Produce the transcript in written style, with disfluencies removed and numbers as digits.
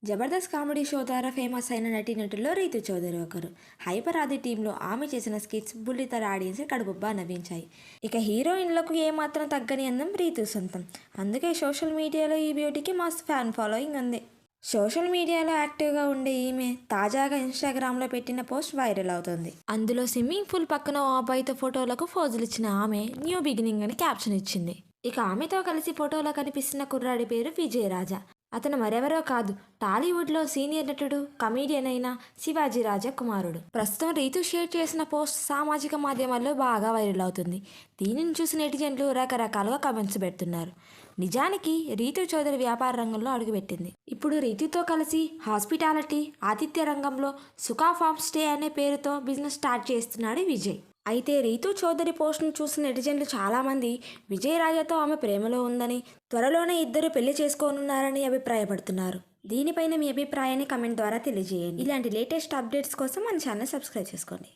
Jabardasth comedy show ద్వారా famous అయిన నటీనటుల్లో రీతు చౌదరి ఒకరు. హైపర్ ఆది టీంలో ఆమె చేసిన స్కిట్స్ బుల్లితెర ఆడియన్స్ కడుపుబ్బా నవ్వించాయి. ఇక హీరోయిన్లకు ఏమాత్రం తగ్గని అందం రీతు సొంతం. అందుకే సోషల్ మీడియాలో ఈ బ్యూటీకి మస్తు ఫ్యాన్ ఫాలోయింగ్ ఉంది. సోషల్ మీడియాలో యాక్టివ్గా ఉండే ఈమె తాజాగా ఇన్స్టాగ్రామ్లో పెట్టిన పోస్ట్ వైరల్ అవుతుంది. అందులో స్విమ్మింగ్ పూల్ పక్కన ఓ అబ్బాయితో ఫోటోలకు ఫోజులు ఇచ్చిన ఆమె న్యూ బిగినింగ్ అని క్యాప్షన్ ఇచ్చింది. ఇక ఆమెతో కలిసి ఫోటోలో కనిపిస్తున్న కుర్రాడి పేరు విజయ్ రాజా. అతను మరెవరో కాదు, టాలీవుడ్లో సీనియర్ నటుడు, కమీడియన్ అయిన శివాజీ రాజా కుమారుడు. ప్రస్తుతం రీతు షేర్ చేసిన పోస్ట్ సామాజిక మాధ్యమాల్లో బాగా వైరల్ అవుతుంది. దీనిని చూసి నెటిజన్లు రకరకాలుగా కామెంట్స్ పెడుతున్నారు. నిజానికి రీతు చౌదరి వ్యాపార రంగంలో అడుగుపెట్టింది. ఇప్పుడు రీతుతో కలిసి హాస్పిటాలిటీ, ఆతిథ్య రంగంలో సుఖా ఫార్మ్ స్టే అనే పేరుతో బిజినెస్ స్టార్ట్ చేస్తున్నాడు విజయ్. అయితే రీతు చౌదరి పోస్ట్ను చూసిన నెటిజన్లు చాలామంది విజయ్ రాజాతో ఆమె ప్రేమలో ఉందని, త్వరలోనే ఇద్దరు పెళ్లి చేసుకోనున్నారని అభిప్రాయపడుతున్నారు. దీనిపైన మీ అభిప్రాయాన్ని కమెంట్ ద్వారా తెలియజేయండి. ఇలాంటి లేటెస్ట్ అప్డేట్స్ కోసం మన ఛానల్ సబ్స్క్రైబ్ చేసుకోండి.